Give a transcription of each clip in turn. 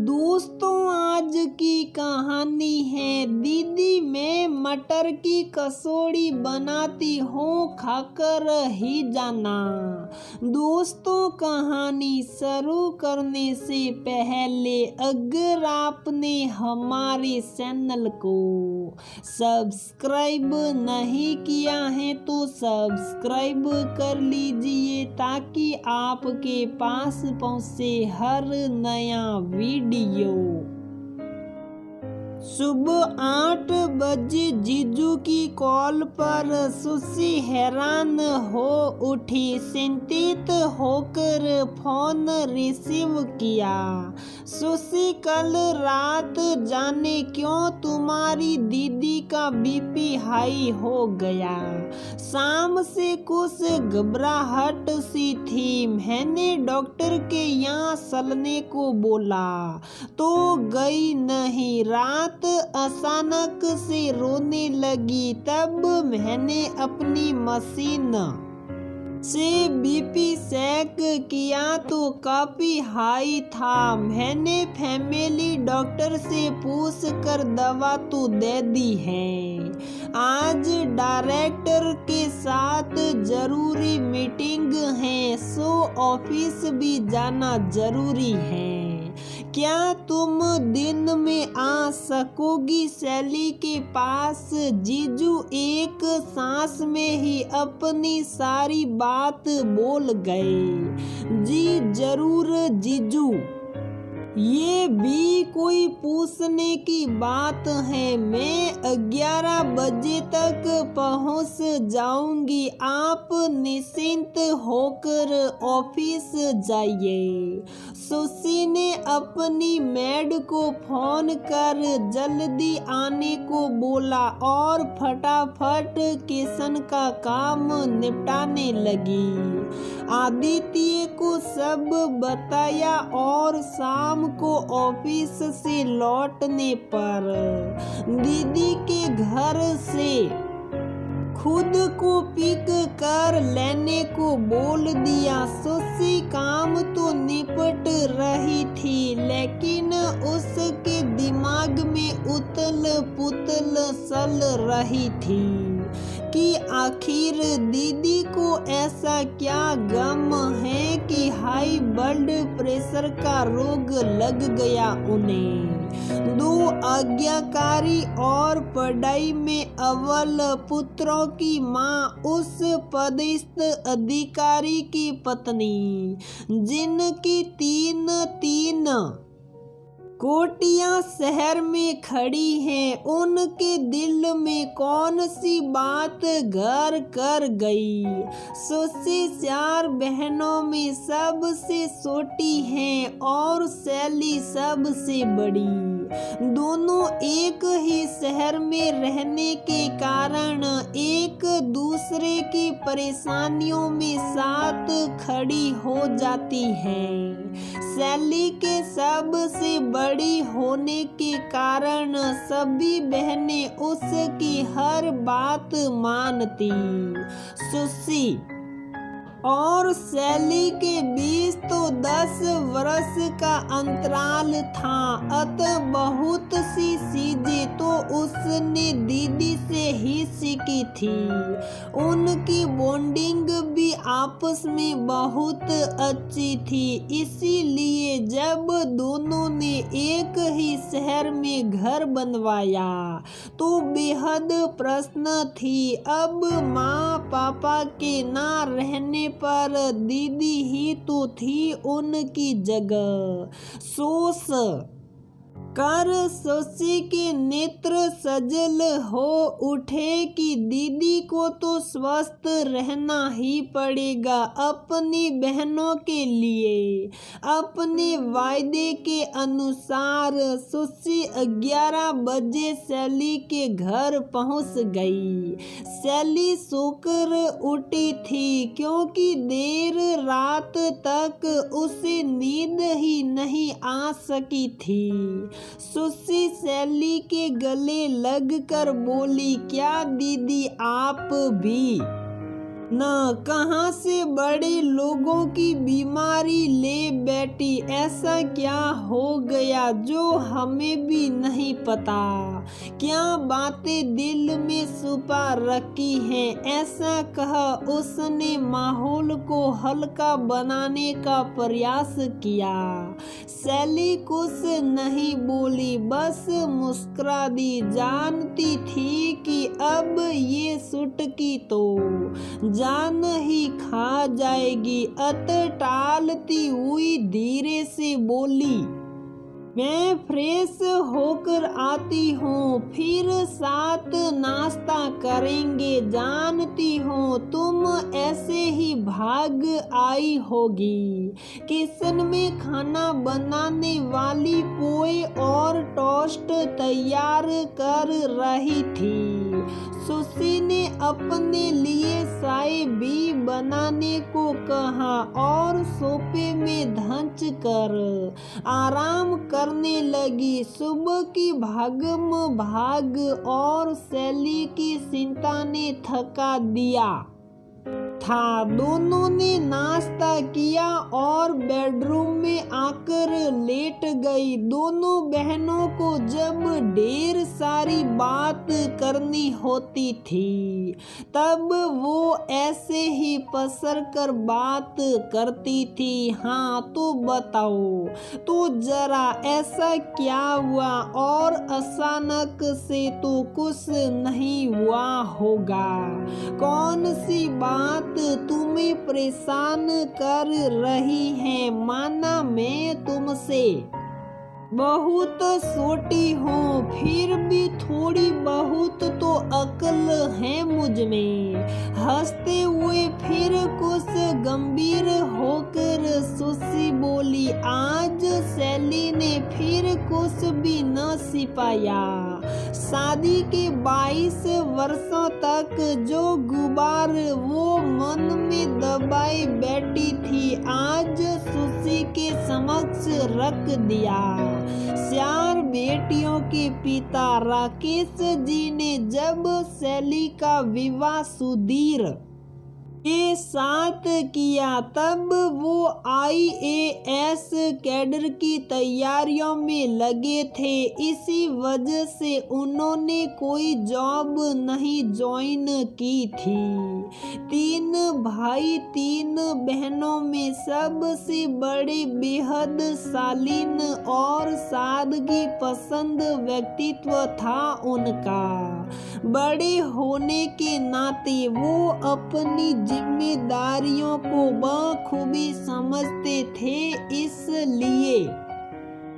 दोस्तों आज की कहानी है दीदी मैं मटर की कचौड़ी बनाती हूँ खाकर ही जाना। दोस्तों कहानी शुरू करने से पहले अगर आपने हमारे चैनल को सब्सक्राइब नहीं किया है तो सब्सक्राइब कर लीजिए ताकि आपके पास पहुँचे हर नया वीडियो। सुबह 8 बजे जीजू की कॉल पर सुशी हैरान हो उठी। चिंतित होकर फोन रिसीव किया। सुशी कल रात जाने क्यों तुम्हारी दीदी का बीपी हाई हो गया। शाम से कुछ घबराहट सी थी। मैंने डॉक्टर के यहाँ चलने को बोला तो गई नहीं। रात अचानक से रोने लगी। तब मैंने अपनी मशीन से बीपी चेक किया तो काफी हाई था। मैंने फैमिली डॉक्टर से पूछ कर दवा तो दे दी है। आज डायरेक्टर के साथ जरूरी मीटिंग है सो ऑफिस भी जाना जरूरी है। क्या तुम दिन में आ सकोगी सैली के पास? जीजू एक सांस में ही अपनी सारी बात बोल गए। जी जरूर जीजू, ये भी कोई पूछने की बात है। मैं 11 बजे तक पहुंच जाऊंगी। आप निश्चिंत होकर ऑफिस जाइए। सुशी ने अपनी मेड को फोन कर जल्दी आने को बोला और फटाफट किचन का काम निपटाने लगी। आदित्य को सब बताया और शाम को ऑफिस से लौटने पर दीदी के घर से खुद को पिक कर लेने को बोल दिया। सुशी काम तो निपट रही थी लेकिन उसके दिमाग में उथल पुथल चल रही थी कि आखिर दीदी को ऐसा क्या गम है कि हाई ब्लड प्रेशर का रोग लग गया उन्हें। 2 आज्ञाकारी और पढ़ाई में अव्वल पुत्रों की माँ, उस पदस्थ अधिकारी की पत्नी जिनकी 3 कोटियां शहर में खड़ी हैं, उनके दिल में कौन सी बात घर कर गई। सुशी 4 बहनों में सबसे छोटी हैं और सैली सबसे बड़ी। दोनों एक ही शहर में रहने के कारण एक दूसरे की परेशानियों में साथ खड़ी हो जाती हैं। सैली के सबसे बड़ी होने के कारण सभी बहनें उसकी हर बात मानती। सुशी और सैली के बीच तो 10 वर्ष का अंतराल था। अतः बहुत सी चीजें तो उसने दीदी से ही सीखी थी। उनकी बॉन्डिंग भी आपस में बहुत अच्छी थी। इसीलिए जब दोनों ने एक ही शहर में घर बनवाया तो बेहद प्रश्न थी। अब माँ पापा के ना रहने पर दीदी ही तो थी उनकी जगह। सोच कर सुशी के नेत्र सजल हो उठे कि दीदी को तो स्वस्थ रहना ही पड़ेगा अपनी बहनों के लिए। अपने वायदे के अनुसार सुशी 11 बजे सैली के घर पहुंच गई। सैली सोकर उठी थी क्योंकि देर रात तक उसे नींद ही नहीं आ सकी थी। सुशी सैली के गले लगकर बोली, क्या दीदी आप भी न कहाँ से बड़े लोगों की बीमारी ले बैठी। ऐसा क्या हो गया जो हमें भी नहीं पता? क्या बातें दिल में छुपा रखी हैं? ऐसा कहा उसने माहौल को हल्का बनाने का प्रयास किया। सैली कुछ नहीं बोली, बस मुस्कुरा दी। जानती थी कि अब ये सुटकी तो जान ही खा जाएगी। अतः टालती हुई धीरे से बोली, मैं फ्रेश होकर आती हूँ, फिर साथ नाश्ता करेंगे। जानती हूँ तुम ऐसे ही भाग आई होगी। किचन में खाना बनाने वाली पोए और टोस्ट तैयार कर रही थी। सुशी ने अपने लिए चाय भी बनाने को कहा और सोफे में धंच कर आराम करने लगी। सुबह की भागम भाग और सैली की चिंता ने थका दिया था। दोनों ने नाश्ता किया और बेडरूम में आकर लेट गई। दोनों बहनों को जब ढेर सारी बात करनी होती थी तब वो ऐसे ही पसर कर बात करती थी। हाँ तो बताओ तो जरा ऐसा क्या हुआ? और अचानक से तो कुछ नहीं हुआ होगा। कौन सी बात तुम्हें परेशान कर रही है? माना मैं तुमसे बहुत छोटी हूँ, फिर भी थोड़ी बहुत तो अक्ल है मुझ में। हंसते हुए फिर कुछ गंभीर होकर सुशी बोली। आज सैली ने फिर कुछ भी न छिपाया। शादी के 22 वर्षों तक जो गुबार वो मन में दबाए बैठी थी आज सुशी के समक्ष रख दिया। 4 बेटियों के पिता राकेश जी ने जब सैली का विवाह सुधीर के साथ किया तब वो IAS कैडर की तैयारियों में लगे थे। इसी वजह से उन्होंने कोई जॉब नहीं ज्वाइन की थी। 3 भाई 3 बहनों में सबसे बड़े बेहद शालीन और सादगी पसंद व्यक्तित्व था उनका। बड़े होने के नाते वो अपनी जिम्मेदारियों को बखूबी समझते थे, इसलिए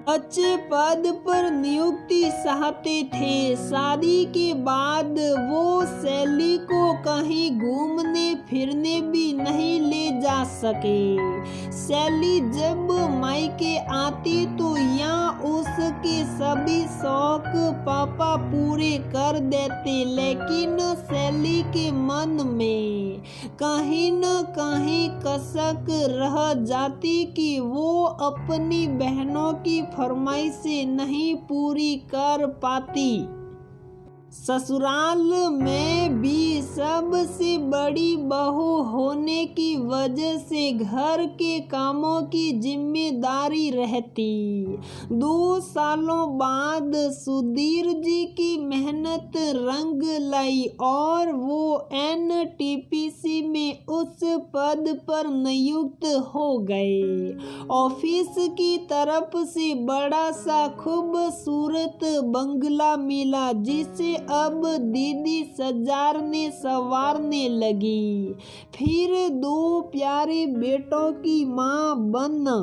अच्छे पद पर नियुक्ति चाहते थे। शादी के बाद वो सैली को कहीं घूमने फिरने भी नहीं ले जा सके। सैली जब मायके आती तो यहाँ उसके सभी शौक पापा पूरे कर देते, लेकिन सैली के मन में कहीं न कहीं कसक रह जाती कि वो अपनी बहनों की फरमाइशें नहीं पूरी कर पाती। ससुराल में भी सबसे बड़ी बहू होने की वजह से घर के कामों की जिम्मेदारी रहती। 2 सालों बाद सुधीर जी की मेहनत रंग लाई और वो NTPC में उस पद पर नियुक्त हो गए। ऑफिस की तरफ से बड़ा सा खूबसूरत बंगला मिला जिसे अब दीदी सजाने संवारने लगी। फिर 2 प्यारे बेटों की माँ बनना,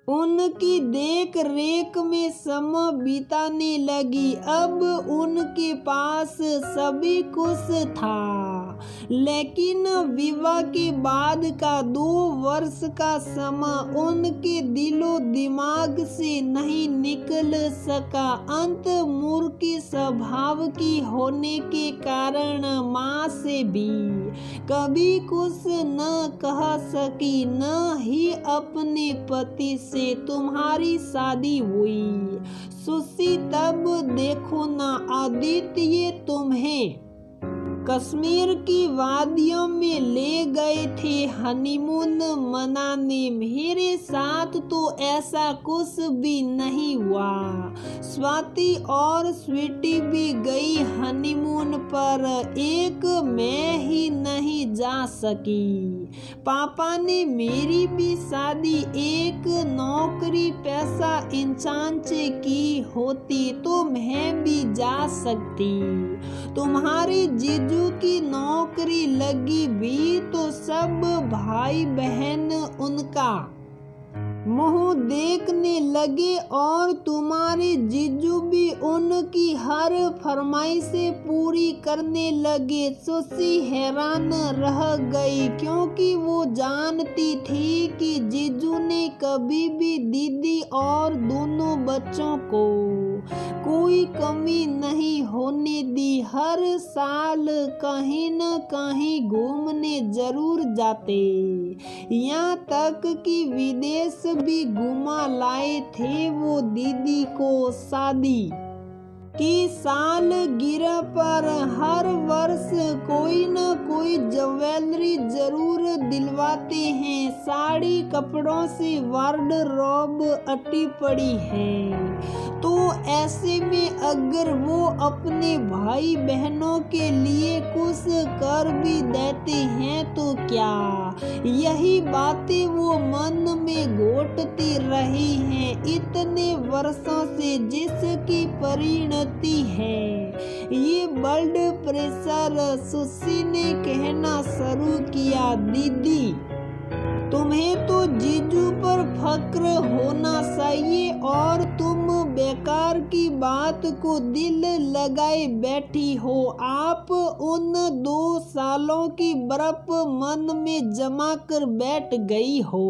उनकी देख रेख में समय बिताने लगी। अब उनके पास सभी कुछ था, लेकिन विवाह के बाद का 2 वर्ष का समय उनके दिलो दिमाग से नहीं निकल सका। अंत मूर्ख स्वभाव की होने के कारण माँ से भी कभी कुछ न कह सकी, न ही अपने पति से तुम्हारी शादी हुई। सुशी तब देखो ना आदित्य तुम्हें कश्मीर की वादियों में ले गए थे हनीमून मनाने। मेरे साथ तो ऐसा कुछ भी नहीं हुआ। स्वाति और स्वीटी भी गई हनीमून पर, एक मैं ही नहीं जा सकी। पापा ने मेरी भी शादी एक नौकरी पैसा इंसान से की होती तो मैं भी जा सकती। तुम्हारे जीजू की नौकरी लगी भी तो सब भाई बहन उनका मुंह देखने लगे और तुम्हारे जीजू भी उनकी हर फरमाइशें पूरी करने लगे। सुशी हैरान रह गई क्योंकि वो जानती थी कि जीजू ने कभी भी दीदी और दोनों बच्चों को कोई कमी नहीं होने दी। हर साल कहीं न कहीं घूमने जरूर जाते, यहाँ तक कि विदेश भी घुमा लाए थे वो दीदी को। शादी की सालगिरह पर हर वर्ष कोई न कोई ज्वेलरी जरूर दिलवाते हैं। साड़ी कपड़ों से वार्डरोब अटी पड़ी है, तो ऐसे में अगर वो अपने भाई बहनों के लिए कुछ कर भी देते हैं तो क्या? यही बातें वो मन में घोटती रही हैं इतने वर्षों से, जिसकी परिणति है ये ब्लड प्रेशर। सुशी ने कहना शुरू किया, दीदी तुम्हें तो जीजू पर फक्र होना चाहिए और तुम बेकार की बात को दिल लगाए बैठी हो। आप उन 2 सालों की बर्फ मन में जमा कर बैठ गई हो।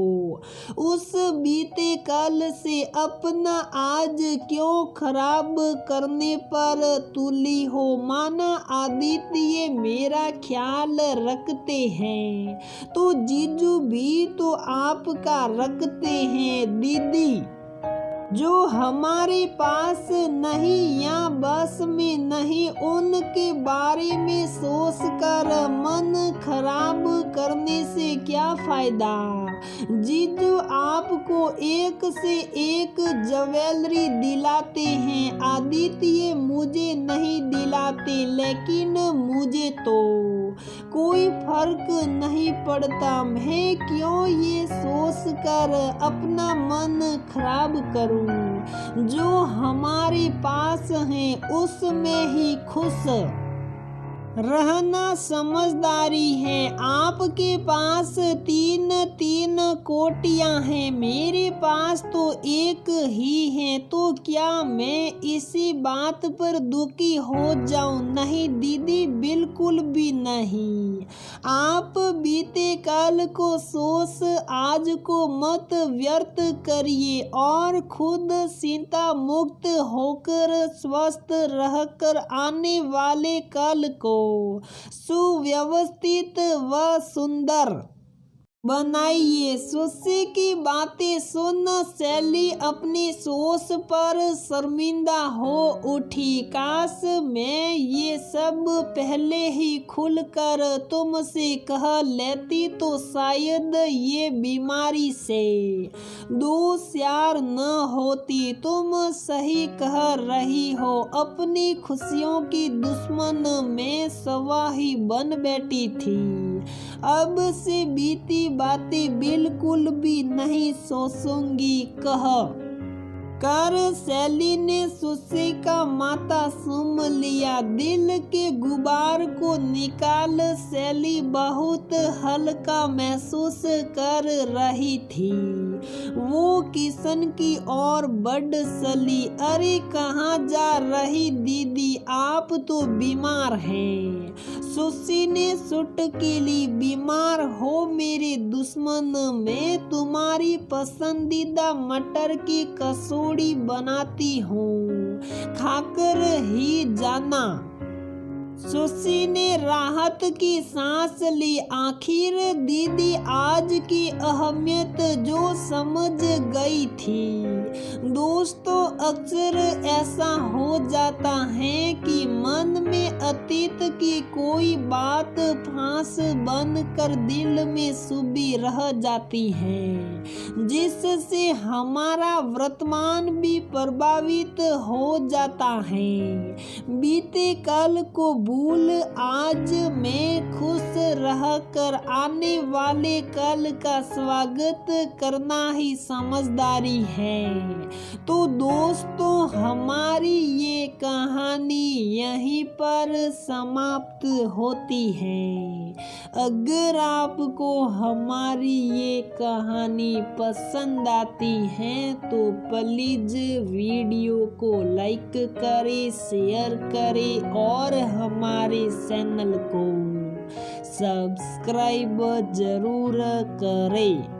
उस बीते कल से अपना आज क्यों खराब करने पर तुली हो? माना आदित्य मेरा ख्याल रखते हैं तो जीजू भी तो आपका रखते हैं। दीदी जो हमारे पास नहीं या बस में नहीं, उनके बारे में सोच कर मन खराब करने से क्या फायदा? जीजू आपको एक से एक ज्वेलरी दिलाते हैं, आदित्य मुझे नहीं दिलाते, लेकिन मुझे तो कोई फर्क नहीं पड़ता। मैं क्यों ये सोच कर अपना मन खराब करूं? जो हमारे पास है उसमें ही खुश रहना समझदारी है। आपके पास 3 कोटियां हैं, मेरे पास तो एक ही है, तो क्या मैं इसी बात पर दुखी हो जाऊं? नहीं दीदी, बिल्कुल भी नहीं। आप बीते कल को सोच आज को मत व्यर्थ करिए और खुद चिंता मुक्त होकर स्वस्थ रहकर आने वाले कल को सुव्यवस्थित व सुंदर बनाइए। सुशी की बातें सुन शैली अपनी सोच पर शर्मिंदा हो उठी। काश मैं ये सब पहले ही खुलकर तुमसे कह लेती तो शायद ये बीमारी से 2 साल न होती। तुम सही कह रही हो, अपनी खुशियों की दुश्मन में सवाही बन बैठी थी। अब से बीती बातें बिल्कुल भी नहीं सोचूंगी कह कर शैली ने सुशी का माथा चूम लिया। दिल के गुबार को निकाल शैली बहुत हल्का महसूस कर रही थी। वो किशन की ओर बढ़ चली। अरे कहाँ जा रही दीदी, आप तो बीमार हैं। सुशी ने चुटकी ली। बीमार हो मेरे दुश्मन, मैं तुम्हारी पसंदीदा मटर की कचौड़ी बनाती हूँ, खाकर ही जाना। सुशी ने राहत की सांस ली। आखिर दीदी आज की अहमियत जो समझ गई थी। दोस्तों, अक्सर ऐसा हो जाता है कि मन में अतीत की कोई बात फांस बनकर दिल में चुभी रह जाती है, जिससे हमारा वर्तमान भी प्रभावित हो जाता है। बीते कल को भूल आज में खुश रहकर आने वाले कल का स्वागत करना ही समझदारी है। तो दोस्तों, हमारी ये कहानी यहीं पर समाप्त होती है। अगर आपको हमारी ये कहानी पसंद आती है तो प्लीज वीडियो को लाइक करें, शेयर करें और हमारे चैनल को सब्सक्राइब जरूर करें।